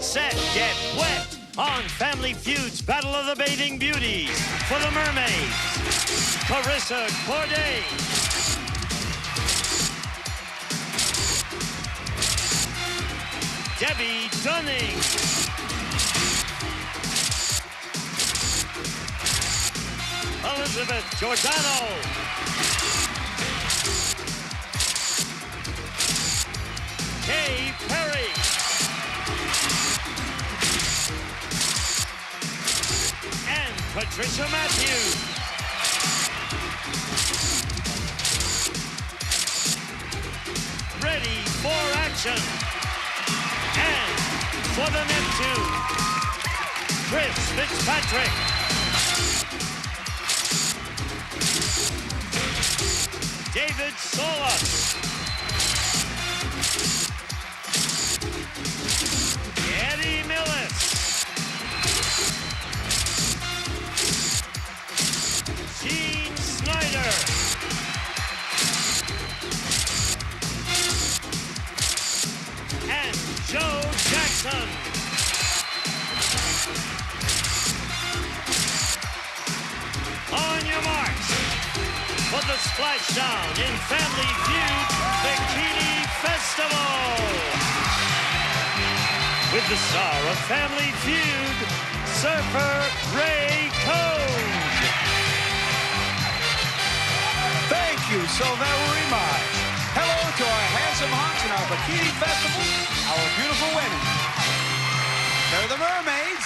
set, get wet on Family Feud's Battle of the Bathing Beauties for the Mermaids. Carissa Corday. Debbie Dunning. Elizabeth Giordano. Kay Perry. And Patricia Matthews. Ready for action. And for the Neptune, Chris Fitzpatrick. David Solis. Eddie Millis. Gene Snyder. And Joe Jackson. On your marks for the splashdown in Family Feud Bikini Festival. With the star of Family Feud, surfer Ray Code. Thank you so very much. Hello to our handsome hunks in our Bikini Festival, our beautiful women. They're the mermaids.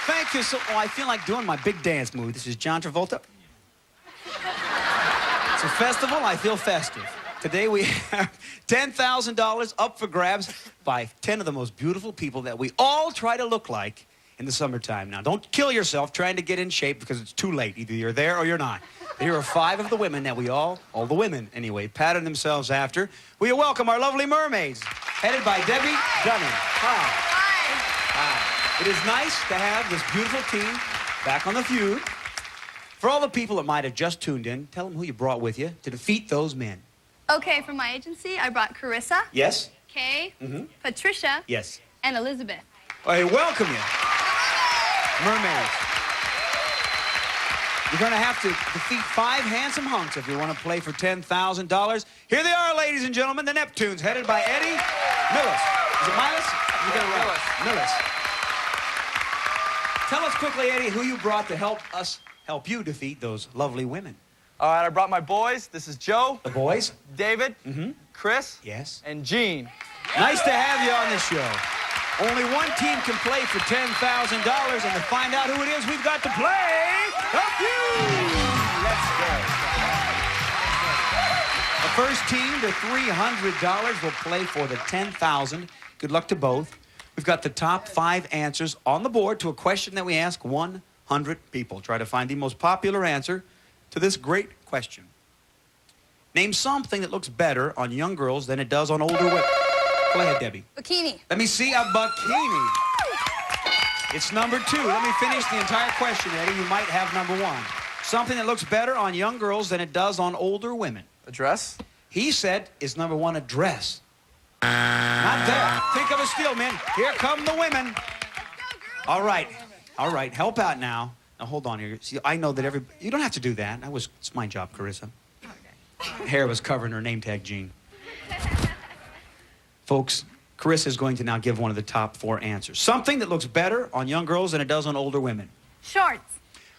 Thank you so... Oh, I feel like doing my big dance move. This is John Travolta. It's a festival. I feel festive. Today we have $10,000 up for grabs by 10 of the most beautiful people that we all try to look like in the summertime. Now, don't kill yourself trying to get in shape because it's too late. Either you're there or you're not. Here are 5 of the women that we all the women anyway, pattern themselves after. Will you welcome our lovely mermaids, headed by Debbie Dunning. Hi. Hi. It is nice to have this beautiful team back on the Feud. For all the people that might have just tuned in, tell them who you brought with you to defeat those men. Okay, from my agency, I brought Carissa. Yes. Kay. Patricia. Yes. And Elizabeth. I welcome you. Mermaids. You're going to have to defeat 5 handsome hunks if you want to play for $10,000. Here they are, ladies and gentlemen, the Neptunes, headed by Eddie Millis. Is it Milas? You get it right. Millis. Tell us quickly, Eddie, who you brought to help you defeat those lovely women. All right, I brought my boys. This is Joe. The boys? David. Chris. Yes. And Gene. Nice to have you on this show. Only one team can play for $10,000, and to find out who it is, we've got to play the Feud. Let's go. The first team to $300 will play for the $10,000. Good luck to both. We've got the top 5 answers on the board to a question that we ask 100 people. Try to find the most popular answer to this great question. Name something that looks better on young girls than it does on older women. Go ahead, Debbie. Bikini. Let me see a bikini. It's number 2. Let me finish the entire question, Eddie. You might have number 1. Something that looks better on young girls than it does on older women. A dress? He said is number 1 a dress. Not there. Think of a steal, men. Here come the women. All right. All right. Help out now. Now, hold on here. See, I know that you don't have to do that. It's my job, Carissa. Okay. Hair was covering her name tag, Gene. Folks, Carissa is going to now give one of the top 4 answers. Something that looks better on young girls than it does on older women. Shorts.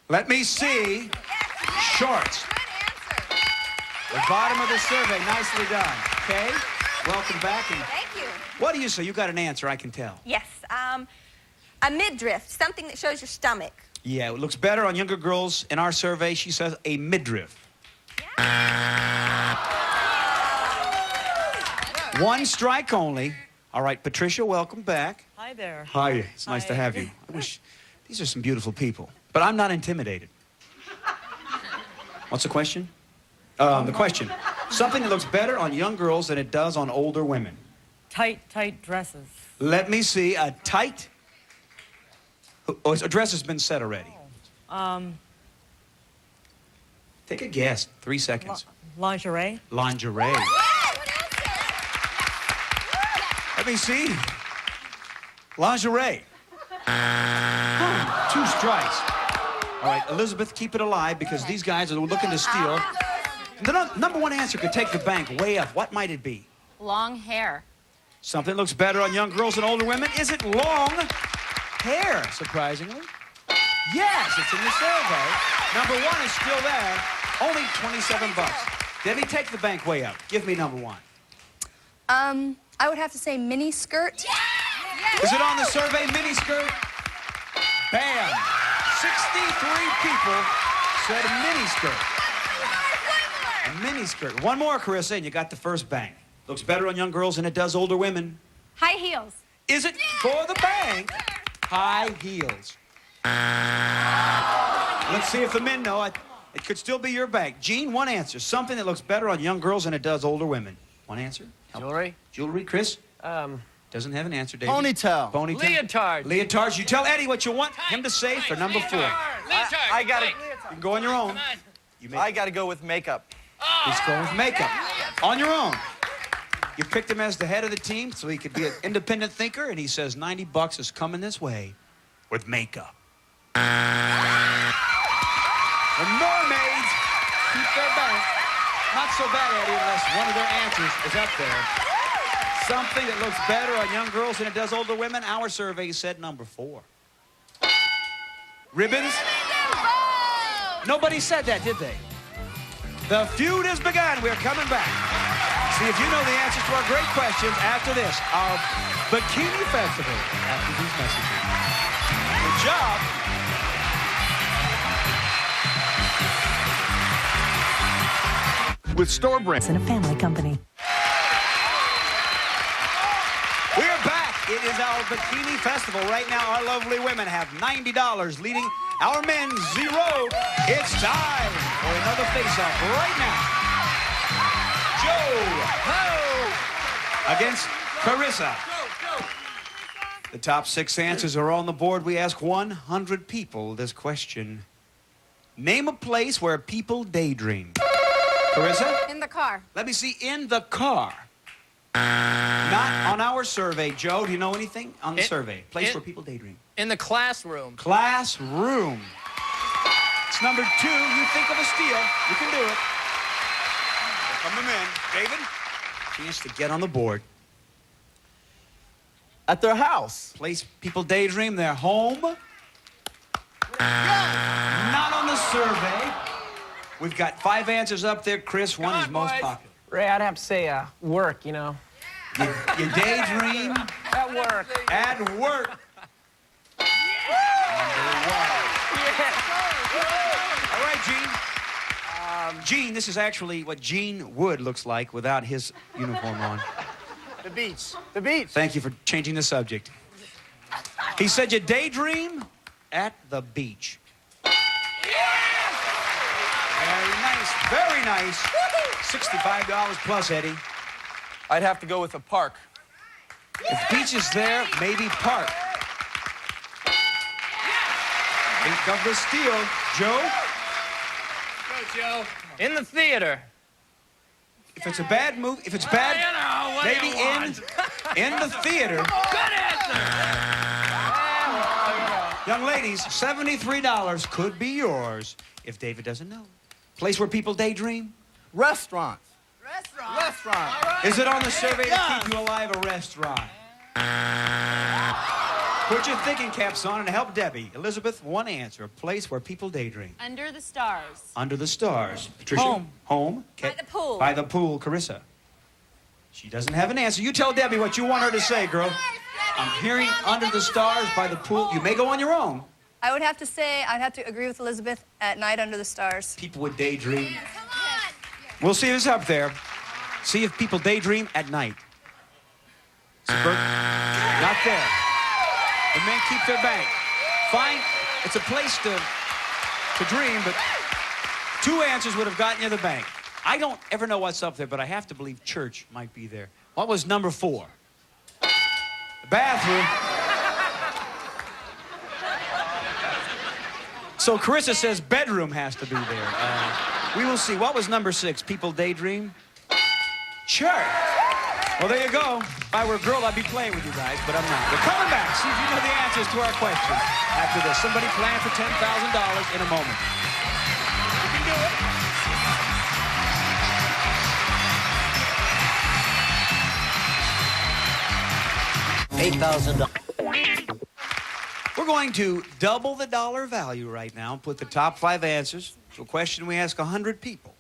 Let me see. Shorts. Good answer. The bottom of the survey. Nicely done. Okay? Welcome back. And Thank you. what do you say? You got an answer, I can tell. Yes, a midriff, something that shows your stomach. Yeah, it looks better on younger girls. In our survey, she says a midriff. One strike only. All right, Patricia, welcome back. Hi there. Hi, it's nice to have you. These are some beautiful people, but I'm not intimidated. What's the question? The question. Something that looks better on young girls than it does on older women. Tight dresses. Let me see. A tight... Oh, a dress has been said already. Take a guess. 3 seconds. Lingerie. Lingerie. Let me see. Lingerie. 2 strikes. All right, Elizabeth, keep it alive because these guys are looking to steal. The number 1 answer could take the bank way up. What might it be? Long hair. Something looks better on young girls and older women. Is it long hair, surprisingly? Yes, it's in the survey. Number 1 is still there. Only 27 bucks. Debbie, take the bank way up. Give me number 1. I would have to say mini skirt. Is it on the survey, mini skirt? Bam! 63 people said mini skirt. A mini skirt. One more, Carissa, and you got the first bank. Looks better on young girls than it does older women. High heels. Is it for the bank? High heels. Let's see if the men know. It could still be your bank. Gene, 1 answer. Something that looks better on young girls than it does older women. 1 answer. Jewelry. Jewelry, Chris? Doesn't have an answer, David. Ponytail. Ponytail. Leotard. Leotards. You tell Eddie what you want him to say for number 4. I got it. You can go on your own. I got to go with makeup. He's going with makeup. On your own. You picked him as the head of the team so he could be an independent thinker, and he says 90 bucks is coming this way with makeup. The mermaids keep their bank. Not so bad, Eddie, unless one of their answers is up there. Something that looks better on young girls than it does older women. Our survey said number 4. Ribbons? Nobody said that, did they? The feud has begun. We're coming back. See if you know the answers to our great questions after this. Our Bikini Festival after these messages. Good job. With store brands In a family company. We're back. It is our Bikini Festival. Right now, our lovely women have $90, leading our men 0. It's time for another face-off right now. Joe against Carissa. The top 6 answers are on the board. We ask 100 people this question. Name a place where people daydream. Carissa? In the car. Let me see. In the car. Not on our survey. Joe, do you know anything on the survey? Place where people daydream. In the classroom. Classroom. It's number 2. You think of a steal. You can do it. Here come the men. David? Chance to get on the board. At their house. Place people daydream. Their home. Not on the survey. We've got 5 answers up there. Chris, one is most popular. Ray, I'd have to say work, you know. You daydream. At work. At work. All right, Gene. Gene, this is actually what Gene Wood looks like without his uniform on. The beach. The beach. Thank you for changing the subject. He said you daydream at the beach. Very nice. Very nice. $65 plus, Eddie. I'd have to go with a park. If beach is there, maybe park. Think of the steal. Joe? Go, Joe. In the theater. If it's a bad move, if it's bad, maybe in the theater. Good answer. Young ladies, $73 could be yours if David doesn't know. Place where people daydream? Restaurants. Restaurant. Is it on the survey to keep you alive? A restaurant. Put your thinking caps on and help Debbie. Elizabeth, 1 answer. A place where people daydream. Under the stars. Under the stars. Patricia? Home. Home? By the pool. By the pool. Carissa? She doesn't have an answer. You tell Debbie what you want her to say, girl. I'm hearing under the stars, by the pool. You may go on your own. I would have to say, I'd have to agree with Elizabeth, at night under the stars. People would daydream. We'll see if it's up there. See if people daydream at night. Not there. The men keep their bank. Fine. It's a place to dream, but 2 answers would have gotten you the bank. I don't ever know what's up there, but I have to believe church might be there. What was number 4? The bathroom. So Carissa says bedroom has to be there. We will see. What was number 6? People daydream? Church. Well, there you go. If I were a girl, I'd be playing with you guys, but I'm not. We're coming back. See if you know the answers to our questions after this. Somebody playing for $10,000 in a moment. You can do it. $8,000. We're going to double the dollar value right now and put the top 5 answers to a question we ask 100 people.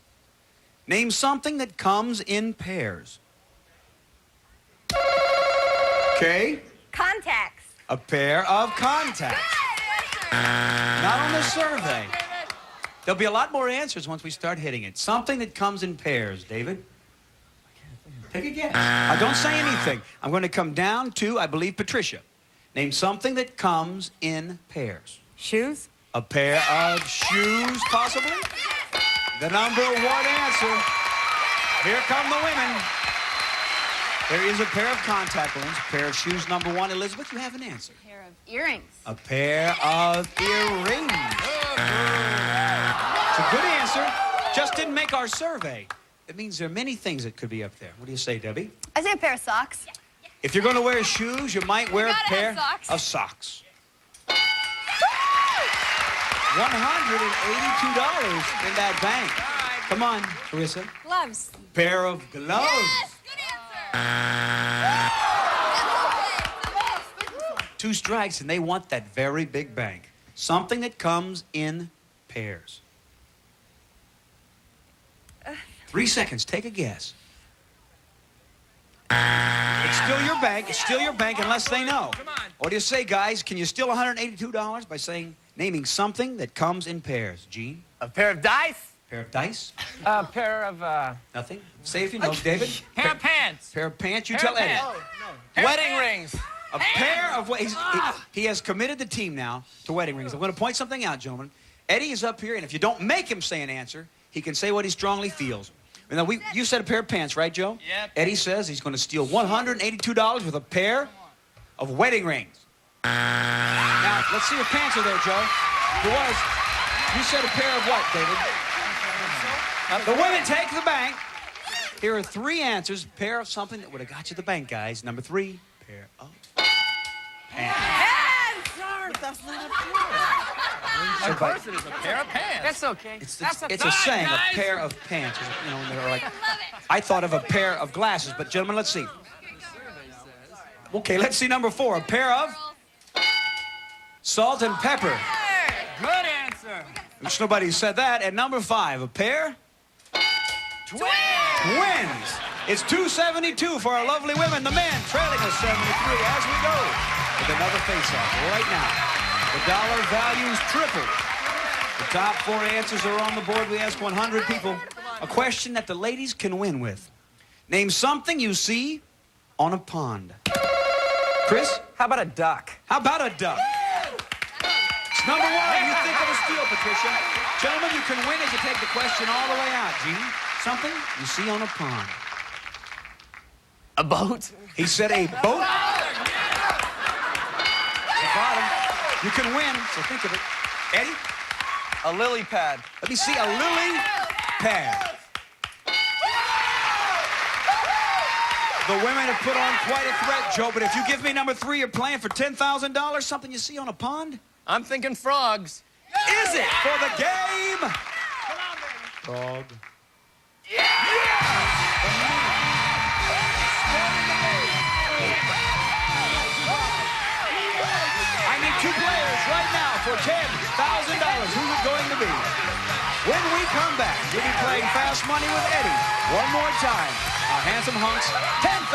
Name something that comes in pairs. Okay? Contacts. A pair of contacts. Not on the survey. There'll be a lot more answers once we start hitting it. Something that comes in pairs, David. Take a guess. Don't say anything. I'm going to come down to, I believe, Patricia. Name something that comes in pairs. Shoes? A pair of shoes, possibly? The number 1 answer. Here come the women. There is a pair of contact lenses, a pair of shoes, number 1. Elizabeth, you have an answer. A pair of earrings. A pair of earrings. It's a good answer. Just didn't make our survey. It means there are many things that could be up there. What do you say, Debbie? I say a pair of socks. If you're going to wear shoes, you might wear a gotta pair have socks. of socks. $182 in that bank. Come on, Teresa. Gloves. Pair of gloves. Yes, good answer. 2 strikes, and they want that very big bank. Something that comes in pairs. 3 seconds. Take a guess. It's still your bank. It's still your bank unless they know. What do you say, guys? Can you steal $182 by naming something that comes in pairs? Gene? A pair of dice. Pair of dice? A pair of, Nothing? Say if you know. David? Pair of pants. Pair of pants. You Pair tell of Eddie. pants. Wedding rings. A pair of... He has committed the team now to wedding rings. I'm going to point something out, gentlemen. Eddie is up here, and if you don't make him say an answer, he can say what he strongly feels. Now, you said a pair of pants, right, Joe? Yep. Eddie says he's going to steal $182 with a pair of wedding rings. Now, let's see if pants are there, Joe. There was. You said a pair of what, David? The women take the bank. Here are 3 answers. Pair of something that would have got you the bank, guys. Number 3, pair of pants. Of course it is a pair of pants. that's okay. It's That's a okay. saying, guys. a pair of pants. You know, and they're like, I thought of a pair of glasses, but gentlemen, let's see. Okay, let's see number 4. A pair of salt and pepper. Good answer. Which nobody said that. And number 5, a pair twins. It's 272 for our lovely women. The men trailing us 73 as we go with another face-off right now. The dollar value's tripled. The top 4 answers are on the board. We ask 100 people a question that the ladies can win with. Name something you see on a pond. Chris? How about a duck? How about a duck? It's number 1. You think of a steal, Patricia. Gentlemen, you can win as you take the question all the way out. Gene, something you see on a pond. A boat. He said a boat. The bottom. You can win, so think of it. Eddie? A lily pad. Let me see a lily pad. The women have put on quite a threat, Joe, but if you give me number 3, you're playing for $10,000, something you see on a pond? I'm thinking frogs. Is it for the game? Frog. I need 2 players right now for $10,000. Who's it going to be? When we come back, we'll be playing Fast Money with Eddie one more time. Our handsome hunks, $10,000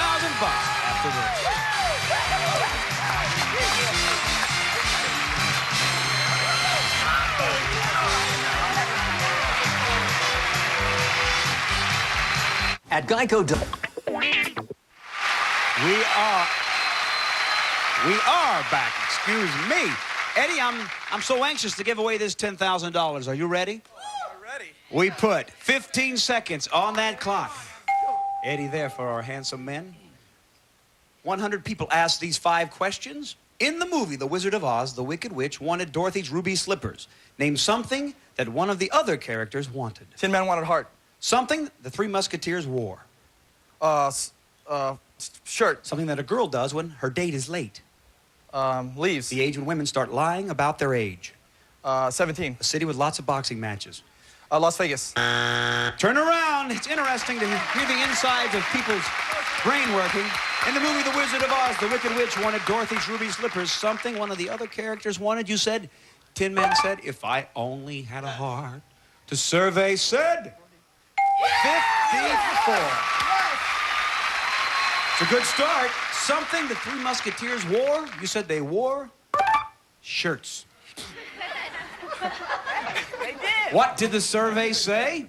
after this. At Geico. We are back. Excuse me. Eddie, I'm so anxious to give away this $10,000. Are you ready? Ready. We put 15 seconds on that clock. Eddie there for our handsome men. 100 people asked these 5 questions. In the movie The Wizard of Oz, the Wicked Witch wanted Dorothy's ruby slippers. Name something that one of the other characters wanted. Tin Man wanted heart. Something the 3 Musketeers wore. Shirt. Something that a girl does when her date is late. Leaves. The age when women start lying about their age. 17. A city with lots of boxing matches. Las Vegas. Turn around. It's interesting to hear the insides of people's brain working. In the movie The Wizard of Oz, the Wicked Witch wanted Dorothy's ruby slippers. Something one of the other characters wanted. You said, Tin Man said, if I only had a heart. The survey said 54. It's a good start. Something the Three Musketeers wore. You said they wore shirts. They did. What did the survey say?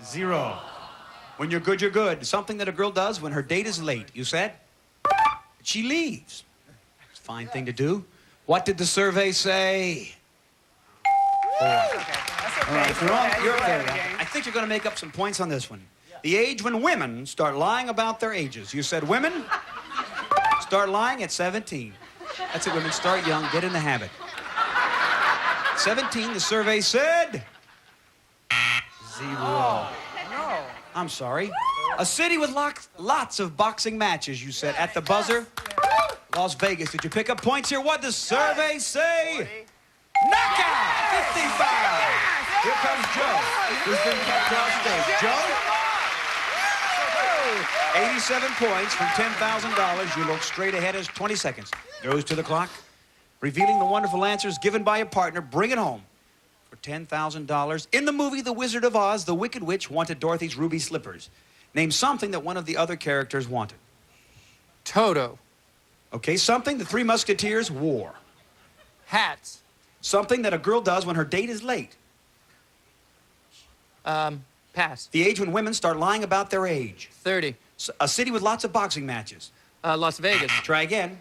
0. When you're good, you're good. Something that a girl does when her date is late. You said? She leaves. It's a fine thing to do. What did the survey say? 4. That's okay. All right, you're on, you're there. Game. I think you're going to make up some points on this one. The age when women start lying about their ages. You said women start lying at 17. That's it, women start young, get in the habit. 17, the survey said 0. No. I'm sorry. A city with lots of boxing matches, you said. At the buzzer, Las Vegas. Did you pick up points here? What did the survey say? Knockout! 55! Here comes Joe, who's been kept off stage. Joe? 87 points from $10,000. You look straight ahead as 20 seconds. Goes to the clock. Revealing the wonderful answers given by a partner. Bring it home for $10,000. In the movie The Wizard of Oz, the Wicked Witch wanted Dorothy's ruby slippers. Name something that one of the other characters wanted. Toto. Okay, something the Three Musketeers wore. Hats. Something that a girl does when her date is late. Pass. The age when women start lying about their age. 30. A city with lots of boxing matches. Las Vegas. Try again.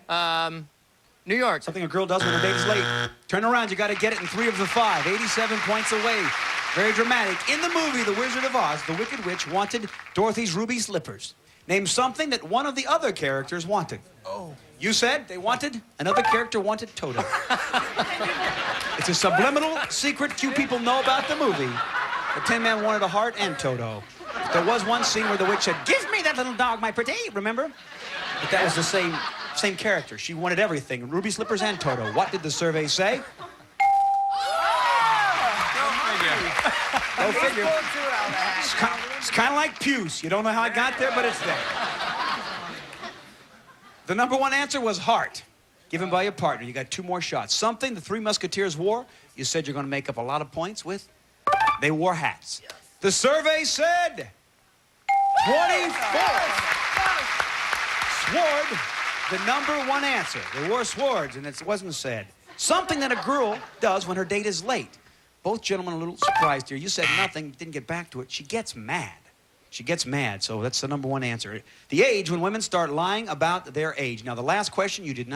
New York. Something a girl does when her date is late. Turn around, you got to get it in 3 of the 5. 87 points away. Very dramatic. In the movie The Wizard of Oz, the Wicked Witch wanted Dorothy's ruby slippers. Name something that one of the other characters wanted. Oh. You said they wanted, another character wanted Toto. It's a subliminal secret few people know about the movie. The Tin Man wanted a heart and Toto. There was one scene where the witch said, "Give me that little dog, my pretty," remember? But that was the same character. She wanted everything, ruby slippers and Toto. What did the survey say? Go figure. It's kind of like Puce. You don't know how I got there, but it's there. The number one answer was heart, given by your partner. You got 2 more shots. Something the Three Musketeers wore. You said you're going to make up a lot of points with. They wore hats. The survey said 24. Sword, the number one answer. They wore swords, and it wasn't said. Something that a girl does when her date is late. Both gentlemen are a little surprised here. You said nothing, didn't get back to it. She gets mad. She gets mad, so that's the number one answer. The age when women start lying about their age. Now, the last question, you did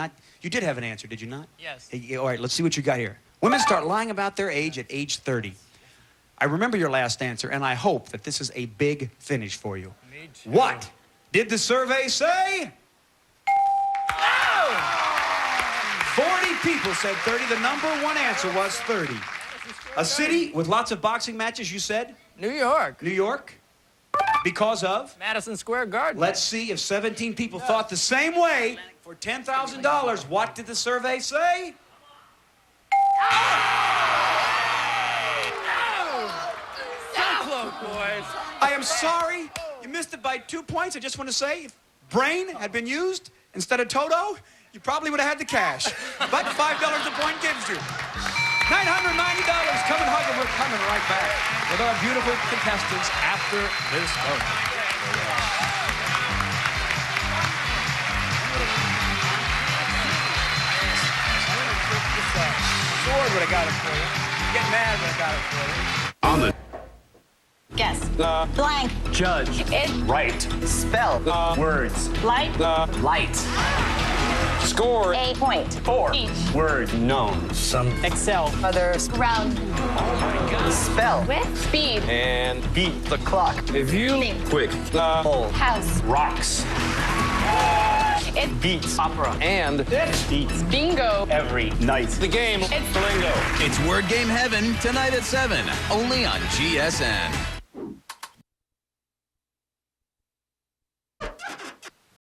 have an answer, did you not? Yes. Hey, all right, let's see what you got here. Women start lying about their age at age 30. I remember your last answer, and I hope that this is a big finish for you. Me too. What did the survey say? 40 people said 30. The number one answer was 30. A city with lots of boxing matches, you said? New York. New York? Because of? Madison Square Garden. Let's see if 17 people thought the same way. For $10,000, what did the survey say? So close, boys. I am sorry. You missed it by 2 points. I just want to say, if brain had been used instead of Toto, you probably would have had the cash. But $5 a point gives you $990. Come and hug them. We're coming right back with our beautiful contestants after this moment. Sword would have got it for you. Get mad would have got it for you. On the Guess. blank. Judge. It. Right. Spell. Words. Light. Light. Score. A point. 4. Each. Word. Known. Some. Excel. Others. Round. Spell. With. Speed. And beat the clock. If you Think. quick. Hole. House. Rocks. It. Beats. Opera. And Beats. Bingo. Every night. the game. It's. Lingo. It's Word Game Heaven tonight at 7, only on GSN.